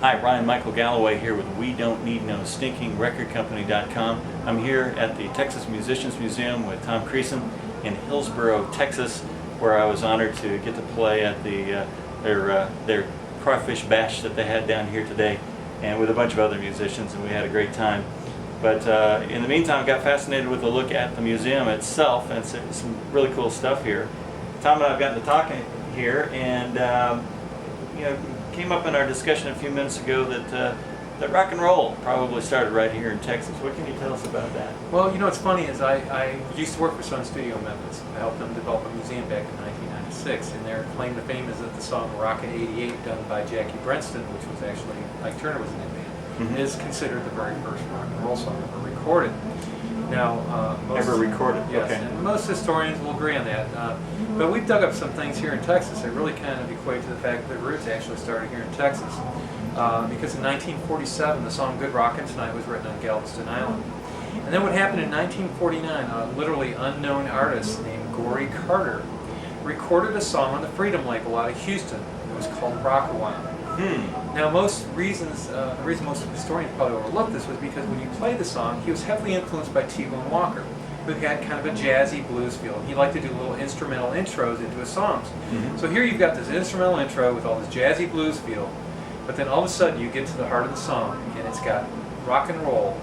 Hi, Ryan Michael Galloway here with We Don't Need No Stinking Record Company.com. I'm here at the Texas Musicians Museum with Tom Creason in Hillsboro, Texas, where I was honored to get to play at their crawfish bash that they had down here today, and with a bunch of other musicians, and we had a great time. But in the meantime, got fascinated with a look at the museum itself, and some really cool stuff here. Tom and I have gotten to talking here, and came up in our discussion a few minutes ago that rock and roll probably started right here in Texas. What can you tell us about that? Well, what's funny is I used to work for Sun Studio Memphis. I helped them develop a museum back in 1996, and their claim to fame is that the song Rockin' 88, done by Jackie Brenston, which was actually, Ike Turner was in that band, is considered the very first rock and roll song ever recorded. Now, Ever recorded? Yes, okay. And most historians will agree on that. But we've dug up some things here in Texas that really kind of equate to the fact that the roots actually started here in Texas. Because in 1947, the song Good Rockin' Tonight was written on Galveston Island. And then what happened in 1949, a literally unknown artist named Gory Carter recorded a song on the Freedom label out of Houston. It was called Rock-A-While. Now, the reason most historians probably overlooked this was because when you play the song, he was heavily influenced by T-Bone Walker, who had kind of a jazzy blues feel. He liked to do little instrumental intros into his songs. So here you've got this instrumental intro with all this jazzy blues feel, but then all of a sudden you get to the heart of the song, and it's got rock and roll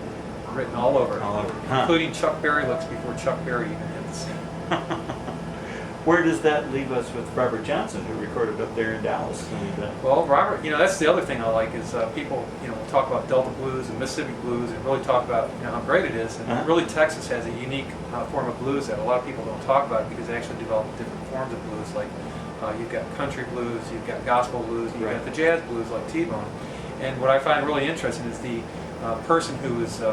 written all over it, including Chuck Berry looks before Chuck Berry even hit the scene. Where does that leave us with Robert Johnson, who recorded up there in Dallas? Well, Robert, that's the other thing I like is people, talk about Delta blues and Mississippi blues and really talk about how great it is. And really, Texas has a unique form of blues that a lot of people don't talk about because they actually developed different forms of blues. Like you've got country blues, you've got gospel blues, you've got the jazz blues like T-Bone. And what I find really interesting is the person who is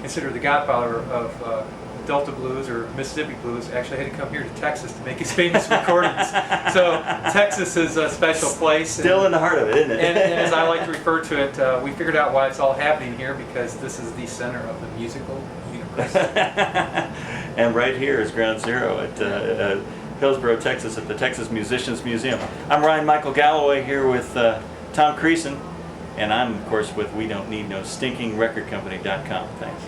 considered the godfather of Delta blues or Mississippi blues actually had to come here to Texas to make his famous recordings. So Texas is a special place. Still in the heart of it, isn't it? and as I like to refer to it, we figured out why it's all happening here because this is the center of the musical universe. And right here is Ground Zero at Hillsboro, Texas at the Texas Musicians Museum. I'm Ryan Michael Galloway here with Tom Creason, and I'm, of course, with We Don't Need No Stinking Record Company.com. Thanks.